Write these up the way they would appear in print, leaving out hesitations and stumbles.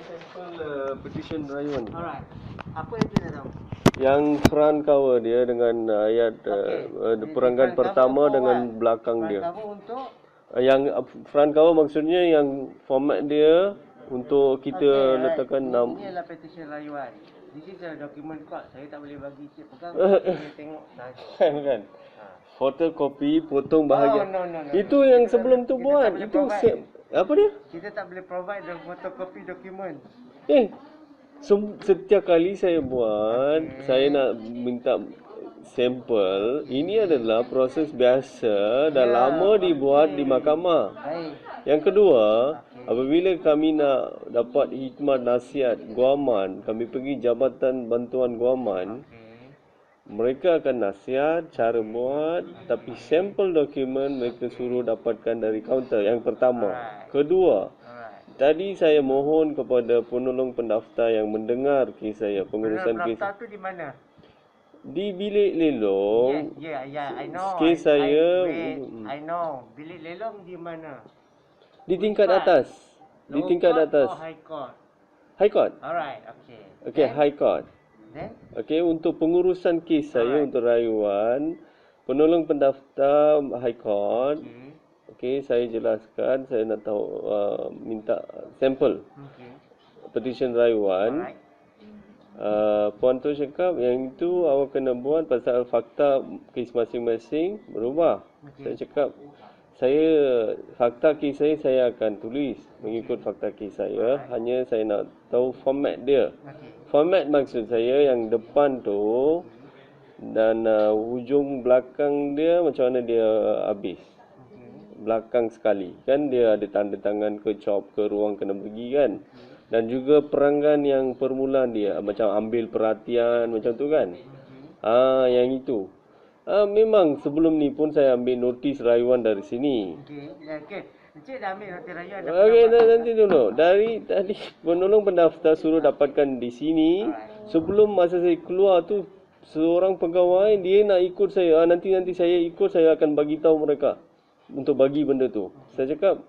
sampel petition rayuan. Alright. Apa yang kita tahu? Yang front cover dia dengan ayat perangkat pertama dengan belakang dia. Front cover untuk? Yang front cover maksudnya yang format dia untuk kita letakkan nama. Ini adalah petition rayuan. This is a document code. Saya tak boleh bagi cik pegang. Saya tengok saja. Kan? Fotokopi, potong bahagian. No. Itu yang sebelum tu buat. Itu apa dia? Kita tak boleh provide the photocopy document. Setiap kali saya buat, saya nak minta sampel. Ini adalah proses biasa dan lama dibuat di mahkamah. Baik. Yang kedua, apabila kami nak dapat khidmat nasihat guaman, kami pergi Jabatan Bantuan Guaman. Mereka akan nasihat cara buat, tapi sampel dokumen mereka suruh dapatkan dari kaunter. Yang pertama. Kedua, tadi saya mohon kepada penolong pendaftar yang mendengar kes saya, pengurusan kes. Pendaftar tu di mana? Di bilik lelong. Yeah, I know. Kes saya. I know. Bilik lelong di mana? Di tingkat atas. Di tingkat atas. High court. High court. Alright, Okay, high court. Then? Okey, untuk pengurusan kes saya untuk rayuan, penolong pendaftar High Court. Okey, saya jelaskan saya nak tahu minta sampel petition rayuan. Puan tu cakap yang itu awak kena buat pasal fakta kes masing-masing berubah. Saya cakap fakta kes saya akan tulis mengikut fakta kes saya. Hanya saya nak tahu format dia. Format maksud saya yang depan tu dan hujung belakang dia macam mana dia habis. Belakang sekali. Kan dia ada tanda tangan ke cop ke ruang kena pergi kan. Dan juga peranggan yang permulaan dia macam ambil perhatian macam tu kan. Yang itu. Memang sebelum ni pun saya ambil notis rayuan dari sini. Okey. Encik dah ambil notis rayuan. Okey, nanti dulu. Dari tadi penolong pendaftar suruh dapatkan di sini. Sebelum masa saya keluar tu seorang pegawai dia nak ikut saya. Nanti saya ikut, saya akan bagi tahu mereka untuk bagi benda tu. Saya cakap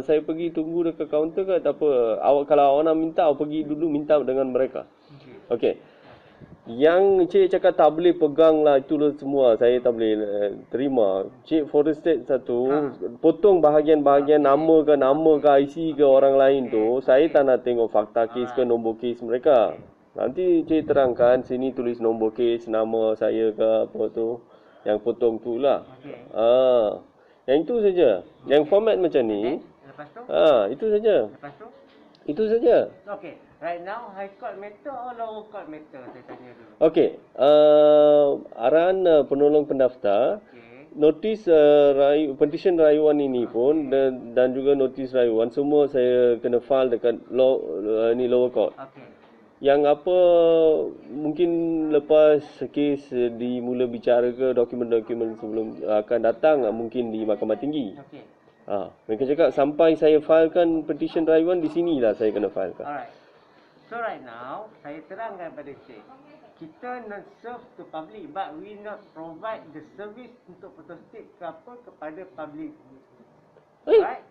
saya pergi tunggu dekat kaunter ke tak apa. Kalau awak nak minta, awak pergi dulu minta dengan mereka. Okey. Yang cik cakap tak boleh pegang lah itulah semua saya tak boleh terima. Cik photostat satu potong bahagian-bahagian nama ke IC ke orang lain tu, saya tak nak tengok fakta kes ke nombor kes mereka. Nanti cik terangkan sini tulis nombor kes, nama saya ke apa tu, yang potong tu lah. Yang itu saja. Yang format macam ni. Lepas tu? Itu saja. Lepas tu? Itu saja. Okey. Right now, high court matter or lower court matter? Saya tanya dulu. Okey. Arahan penolong pendaftar. Notis petition rayuan ini pun dan juga notis rayuan semua saya kena file dekat lower court. Yang apa mungkin lepas kes dimula bicara ke dokumen-dokumen sebelum akan datang mungkin di Mahkamah Tinggi. Mereka cakap sampai saya filekan petition rayuan di sinilah saya kena filekan. Alright. So right now, saya terangkan pada cik, kita not serve to public but we not provide the service untuk photostat ke apa kepada public. Right?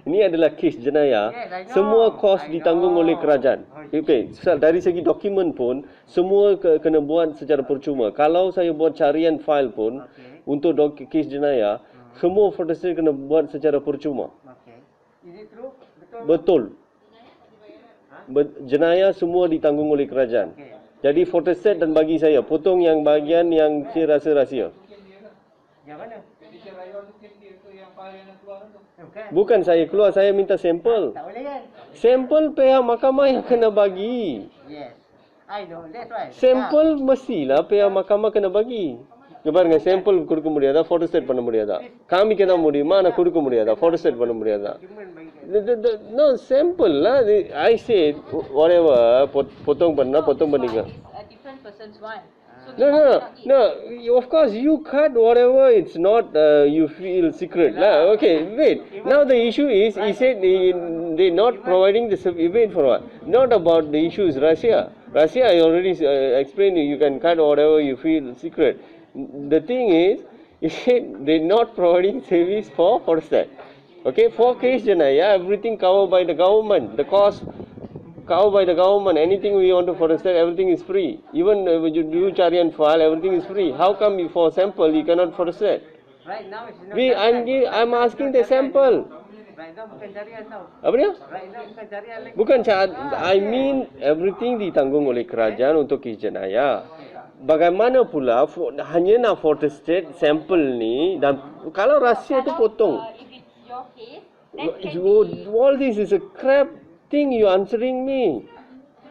Ini adalah kes jenayah. Semua kos ditanggung oleh kerajaan. Okey, dari segi dokumen pun semua kena buat secara percuma. Kalau saya buat carian file pun untuk kes jenayah, semua photostat kena buat secara percuma. Is it true? Betul. Jenayah semua ditanggung oleh kerajaan. Jadi photostat dan bagi saya potong yang bahagian yang saya rasa rahsia. Yang mana? Bukan saya keluar, saya minta sampel. Tak boleh kan? Sampel pihak mahkamah yang kena bagi. Yes. I know, that's why. Sampel mestilah pihak mahkamah kena bagi. பாருங்க சாம்பிள் கொடுக்க முடியாதா photostat பண்ண முடியாதா காமிக்க தான் முடியுமா நான் கொடுக்க முடியாதா photostat பண்ண முடியாதா no sample lah I said whatever potong பண்ணிக்க different persons want no of course you cut whatever it's not you feel secret lah okay wait now the issue is he said they not providing the wait for what not about the issue is Russia I already explained you can cut whatever you feel secret. The thing is, they're not providing service for photostat. Okay, for case jenayah, everything covered by the government. The cost cow by the government. Anything we want to forestate, everything is free. Even when you do carian file, everything is free. How come for sample you cannot forestate? Right now it's not. I'm asking the sample. Right now bukan carian tau. Apa dia? Right now bukan carian lagi. Bukan, I mean everything ditanggung oleh kerajaan untuk Kijenaya. Bagaimana pula hanya nak forestate sampel ni, dan kalau rahsia tu potong. If it's your case, then can be. All this is a crap thing you answering me.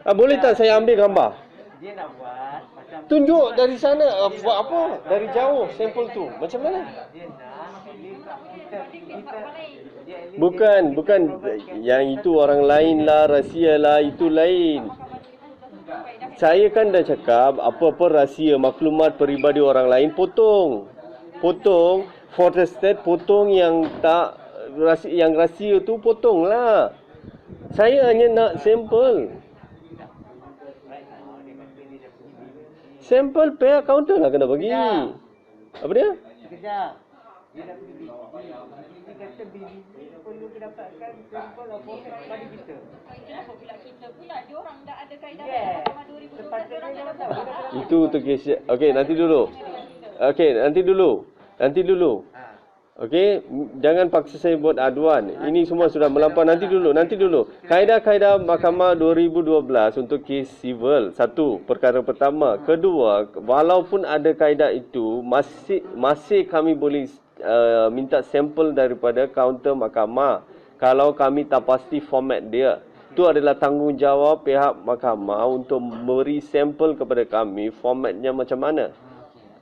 Boleh tak saya ambil gambar? Dia nak buat macam Tunjuk dari sana, buat apa? Dari jauh sampel tu. Macam mana? dia nak kita Bukan yang itu orang lain lah, rahsia lah, itu lain. Saya kan dah cakap apa-apa rahsia, maklumat peribadi orang lain potong. Forestate potong, yang tak yang rahsia tu potonglah. Saya hanya nak sampel. Sampel pay accountant lah kena bagi. Apa dia? sekejap. Dia nak pergi BBB. Dia kata BBB perlu kedapatkan sampel of profit pada kita. Kenapa pula kita pula? Diorang dah ada kaedah Yeah. mahkamah 2012. Sepatutnya Diorang dia dah tahu. dapat. Itu untuk kes. Okey, nanti dulu. Ha. Okey, jangan paksa saya buat aduan. Ini semua sudah melampau. Nanti dulu. Kaedah-kaedah Mahkamah 2012 untuk kes civil. Satu, perkara pertama. Kedua, walaupun ada kaedah itu, masih kami boleh minta sampel daripada kaunter mahkamah. Kalau kami tak pasti format dia. Itu adalah tanggungjawab pihak mahkamah untuk beri sampel kepada kami, formatnya macam mana.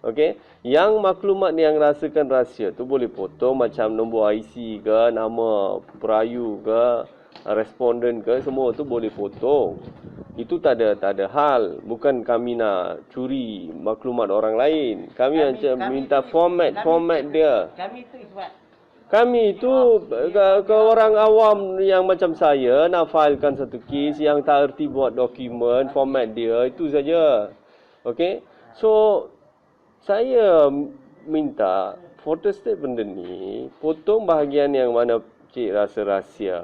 Okey, yang maklumat yang rasakan rahsia tu boleh potong, macam nombor IC ke, nama perayu ke, responden ke, semua tu boleh potong. Itu tak ada hal. Bukan kami nak curi maklumat orang lain. Kami minta format dia. Kami tu is what? Kami itu ke orang awam yang macam saya nak filekan satu kes yang tak erti buat dokumen, format dia, itu saja. Okey. So saya minta photostat benda ni, potong bahagian yang mana cik rasa rahsia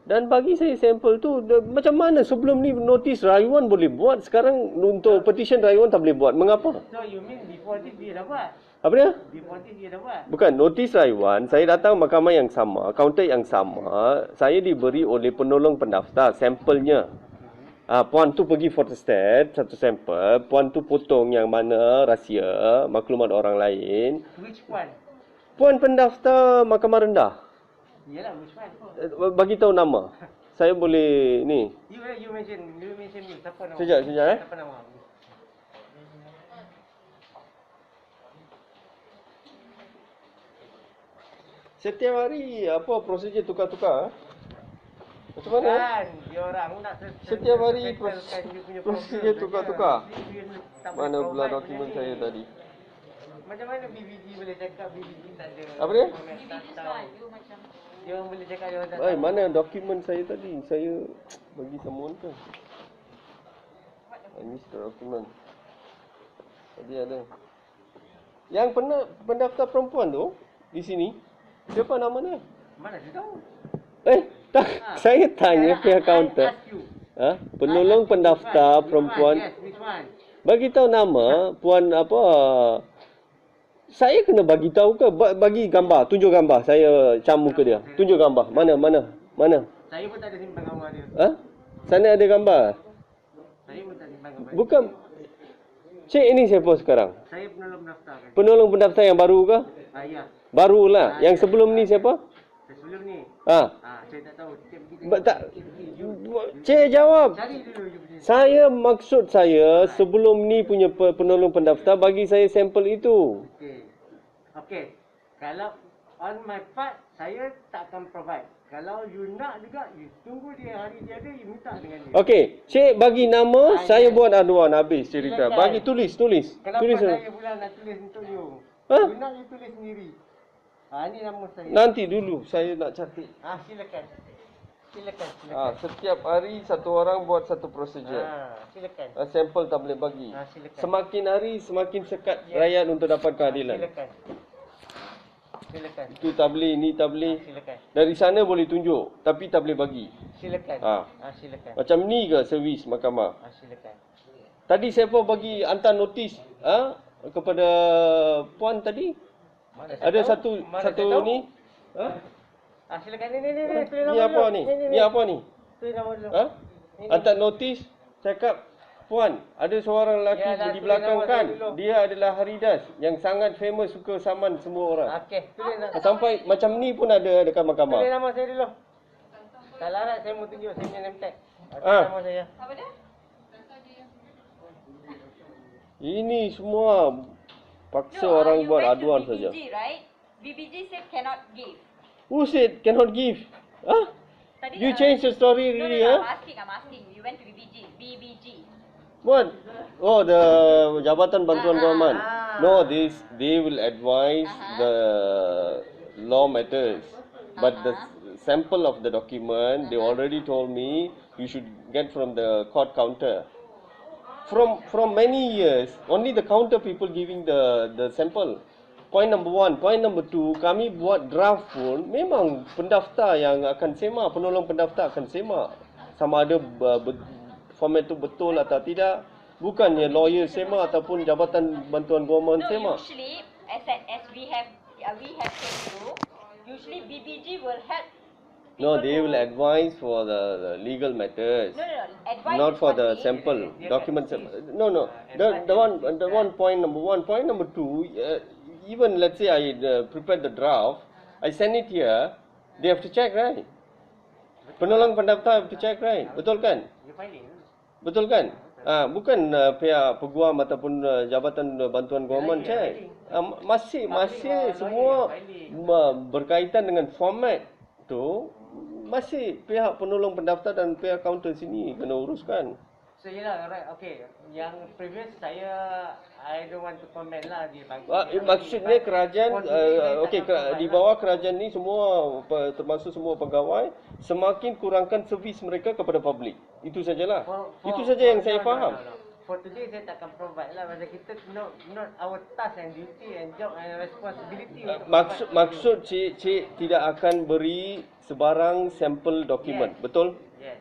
dan bagi saya sampel tu. Macam mana sebelum ni notis rayuan boleh buat, sekarang untuk petition rayuan tak boleh buat. Mengapa? So you mean before this dia dah buat? Apa dia? Before this dia dah buat? Bukan, notis rayuan, saya datang mahkamah yang sama, kaunter yang sama, saya diberi oleh penolong pendaftar sampelnya. Puan tu pergi photostat satu sampel, puan tu potong yang mana rahsia, maklumat orang lain. Which one? Puan pendaftar mahkamah rendah. Yalah, which one? Bagi tahu nama. Saya boleh ni. You mention me. Siapa nama? Sekejap. Siapa nama? Setiap hari prosedur tukar-tukar. Macam mana? Kan, dia orang nak Setiap hari settlekan dia punya prosedur problem tukar-tukar. saja. Dia tak Mana boleh pula provide dokumen benda saya ni. tadi? Macam mana BBG boleh cakap BBG tak ada? Apa dia? format, tak BBB tahu. selalu macam Dia orang boleh cakap dia orang tak Ai, tahu. mana dokumen saya tadi? Saya bagi someone ke? I miss the document. Tadi ada. Yang pendaftar perempuan tu di sini, siapa namanya? Mana dia tahu? Tak, saya tanya pihak kaunter. Ask you. Penolong pendaftar perempuan. Yes, which one? Bagi tahu nama puan apa? Saya kena bagi tahu ke? Bagi gambar, tunjuk gambar. Saya cam muka dia. Tunjuk gambar. Mana? Saya pun tak ada simpan gambar dia. Sana ada gambar. Saya pun tak simpan gambar dia. Bukan. Cik, ini siapa sekarang? Saya penolong pendaftar kan? Penolong pendaftar yang baru ke? Ya. Barulah. Yang sebelum ni siapa? Sebelum ni. Saya tak tahu. Tak. Cik jawab. Cari dulu you punya. Saya maksud saya sebelum ni punya penolong pendaftar bagi saya sampel itu. Okey. Kalau on my part, saya tak akan provide. Kalau you nak juga, you tunggu dia hari dia ada, you minta dengan dia. Okey, cik bagi nama, saya buat aduan habis cerita. Bagi tulis. Kenapa Tulis. saya pula nak tulis untuk you? Hah? You nak you tulis sendiri. Ini nama saya. Nanti dulu saya nak catat. Silakan. Setiap hari satu orang buat satu prosedur. Silakan. Sampel tak boleh bagi. Silakan. Semakin hari semakin sekat rakyat untuk dapat keadilan. Silakan. Itu tak boleh, ni tak boleh. Silakan. Dari sana boleh tunjuk, tapi tak boleh bagi. Silakan. Ah. Silakan. Macam ni ke servis mahkamah? Silakan. Tadi siapa bagi hantar notis kepada puan tadi? Mana saya Ada tahu? Mana saya satu tahu? ni. Ha? Silakan ni tulis Ni nama apa dulu. ni? Ni apa ni? Tulis nama dulu. Ha? Hantar notis cakap, puan, ada seorang lelaki Ya, dah, di tulis belakang nama kan. saya dulu. Dia adalah Haridas yang sangat famous, suka saman semua orang. Okey, tulis nama. Sampai macam ni pun ada dekat mahkamah. Tulis nama saya dulu. Tak larat saya mau tunjuk saya punya name tag. Ada Ah. nama saya. Apa dia? Ini semua paksa No, orang you buat went to aduan BBG, saja. right? BBG said cannot give. Who said cannot give? Huh? Tadi, You change the story no, really, no, huh? I'm asking. You went to BBG. BBG. What? Oh, the Jabatan Bantuan Government. ah. No, they will advise the law matters. But the sample of the document, they already told me you should get from the court counter. From many years, only the counter people giving the sample. Point number 1. Point number 2, kami buat draft pun memang pendaftar yang akan semak, penolong pendaftar akan semak. Sama ada format tu betul atau tidak. Bukannya lawyer semak ataupun Jabatan Bantuan Government No, semak. usually, as we have came through, usually BBG will help. No, people they who- will advise for the legal matters. No. Advice Not is for one the thing. sample documents. No. The one point number 1. Point number 2. Even let's say I prepared the draft, I send it here. They have to check, right? Penolong pendaftar have to check, right? Betul kan? You filing. Betul kan? Bukan pihak peguam ataupun Jabatan Bantuan Government check. Masih semua berkaitan dengan format tu. Masih pihak penolong pendaftar dan pihak counter sini kena uruskan. So yelah, right, okay. Yang previous saya, I don't want to comment lah dia bagi. Maksudnya kerajaan di bawah kerajaan ni semua termasuk semua pegawai semakin kurangkan servis mereka kepada publik. Itu sajalah. Itu saja yang saya faham. For today saya takkan provide lah. Pasal kita not our task and duty and job and responsibility. Maksud cik tidak akan beri sebarang sampel dokumen. Yes. Betul? Yes.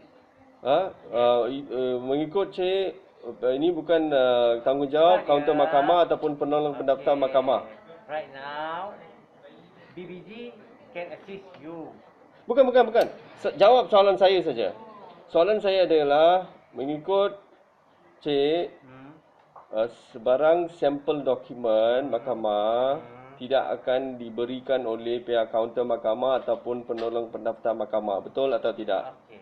Mengikut cik, ini bukan tanggungjawab kaunter mahkamah ataupun penolong pendaftar mahkamah. Right now, BBG can assist you. Bukan. Jawab soalan saya saja. Soalan saya adalah mengikut cik, sebarang sampel dokumen mahkamah tidak akan diberikan oleh pihak kaunter mahkamah ataupun penolong pendaftar mahkamah. Betul atau tidak? Okay.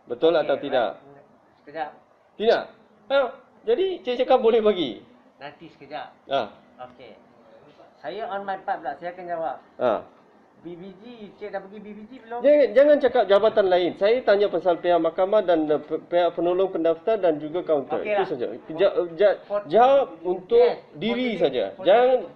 Betul atau tidak? Sekejap. Tidak. Jadi cik cakap boleh bagi. Nanti sekejap. Okay. Saya on my part pula. Saya akan jawab. BBG, cik dah pergi BBG belum? Jangan cakap jabatan lain. Saya tanya pasal pihak mahkamah dan pihak penolong pendaftar dan juga kaunter. Okey Itu lah. saja. Jawab untuk diri saja. Jangan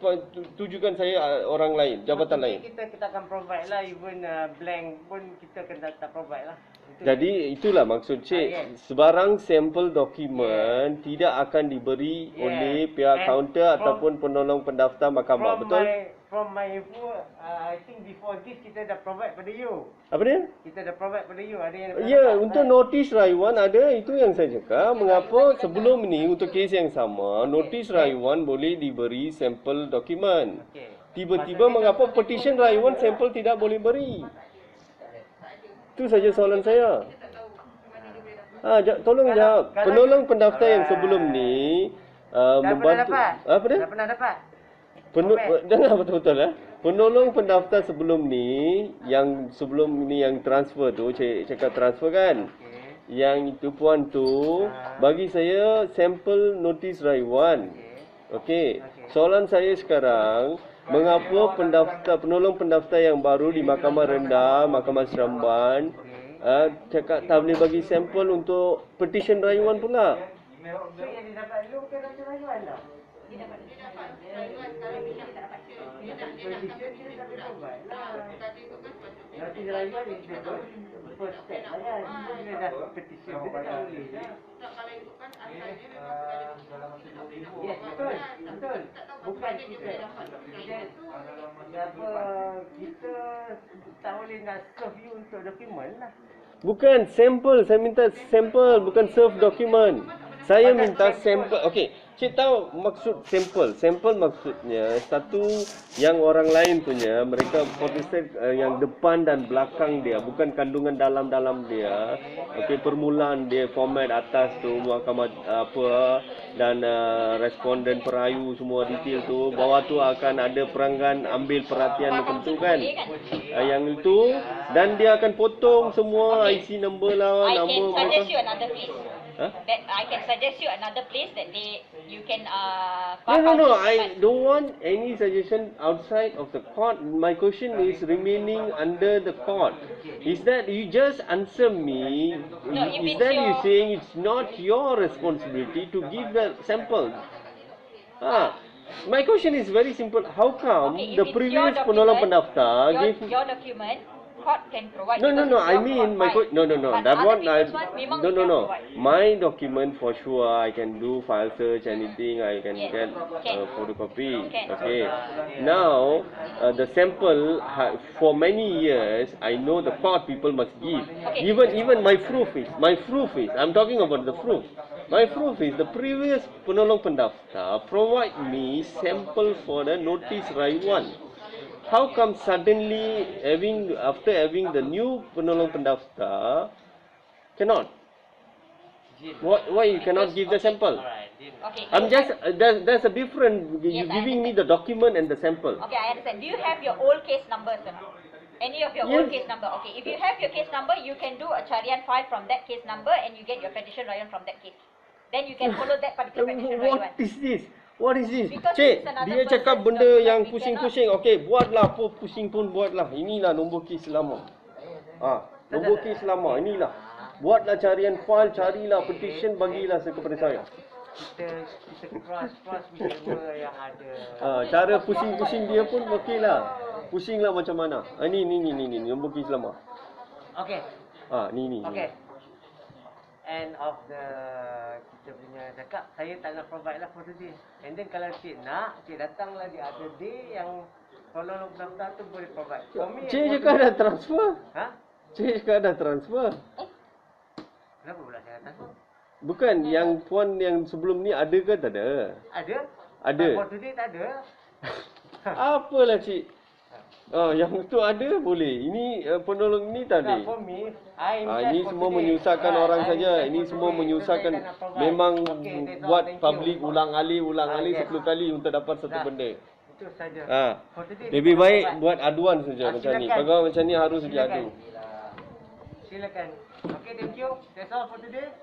tujukan saya orang lain, jabatan lain. Kita akan provide lah. Even blank pun kita akan tak provide lah. Jadi itulah maksud cik. Yes. Sebarang sampel dokumen tidak akan diberi oleh pihak And kaunter ataupun penolong pendaftar mahkamah. Betul? From my info, I think before this kita dah provide pada you. Apa dia? Kita dah provide pada you. Ada yang Ya, untuk notis rayuan ada, itu yang saya cakap. Mengapa sebelum ini untuk kes yang sama, notis rayuan boleh diberi sampel dokumen. Okay. Tiba-tiba mengapa petition rayuan sampel tidak boleh beri? Itu saja soalan saya. Tolong jawab. Penolong pendaftar yang sebelum ni membantu. Apa dia? Dah pernah dapat? Dengar betul-betul Penolong pendaftar sebelum ni, yang sebelum ni yang transfer tu, cakap transfer kan? Okay. Yang itu puan tu bagi saya sampel notis rayuan. Okey. Soalan saya sekarang, mengapa penolong pendaftar yang baru di Mahkamah Rendah, Mahkamah Seremban cakap tak boleh bagi sampel untuk petition rayuan pula? So yang didapat dulu bukan notis rayuan tau. Petition kita tak boleh provide lah. Notis rayuan kita first step lah kan. Bila dah petition kita tak boleh. Yes, betul. Bukan kita. Apa kita tak boleh nak serve you untuk dokumen lah. Bukan sampel, saya minta sampel, bukan serve dokumen. Saya minta sampel. Okey, cik tahu maksud sampel. Sampel maksudnya satu yang orang lain punya, mereka photostat yang depan dan belakang dia, bukan kandungan dalam-dalam dia. Okey, permulaan dia, format atas tu, mahkamah apa dan responden perayu semua detail tu. Bawah tu akan ada peranggan ambil perhatian tertentu kan. Yang itu dan dia akan potong semua IC number lah, I nama can mereka. suggest you another place. Huh? That I can suggest you another place that you can No, I don't want any suggestion outside of the court. My question is remaining under the court. Is that you just answer me? No, if Is it's that you your- saying it's not your responsibility to give the sample? My question is very simple. How come Okay, if the it's previous your penolong document, pendaftar gave your document, court can provide. No, because I it's your mean my file. no. But That other one I people's one, memang no. we can provide. My document for sure I can do file search anything. I can Yes, get can. photocopy. Can. Okay. Now the sample for many years I know the court people must give. Okay. Even my proof is I'm talking about the proof. My proof is the previous penolong pendaftar provide me sample for the notice rayuan. How come suddenly after having the new penolong pendaftar cannot? Why you cannot give the sample? Okay. I'm just there's a difference. You Yes, I giving me the document and the sample. Okay, I understand. Do you have your old case numbers or not? Any of your old Yes. case number? Okay, if you have your case number, you can do a carian file from that case number and you get your petition rayuan from that case. Then you can follow that particular petition rayuan. What is this? What is this? Because Cik, it's another dia cakap person's benda document, yang we pusing-pusing. Okey, buatlah apa pusing pun buatlah. Inilah nombor kes lama. Nombor kes lama. Inilah. Buatlah carian file, carilah petition, bagilah kepada saya. Kita cross whichever yang ada. Cara pusing-pusing dia pun okeylah. Pusinglah macam mana. Ni nombor kes lama. Okay. Ni. Okay. End of the kita punya cakap, saya tak nak provide lah photo dia. And then kalau cik nak, cik datanglah di other day yang penolong pendaftar tu boleh provide. For me, Cik cakap dah transfer. Cik cakap dah transfer. Kenapa pula saya transfer? Bukan, yang puan yang sebelum ni ada ke tak ada? Ada? Ada. Photo dia tak ada. Apalah cik. Yang tu ada boleh. Ini penolong ni tak ada. Tak, for me, Ini semua menyusahkan orang saja. Ini semua menyusahkan. Memang buat public ulang-alik 10 kali untuk dapat satu benda. Itu saja. Photo dia Lebih kita baik provide. buat aduan saja macam ni. Silakan. Pegawai macam ni harus diadu. Silakan. Okay, thank you. That's all for today.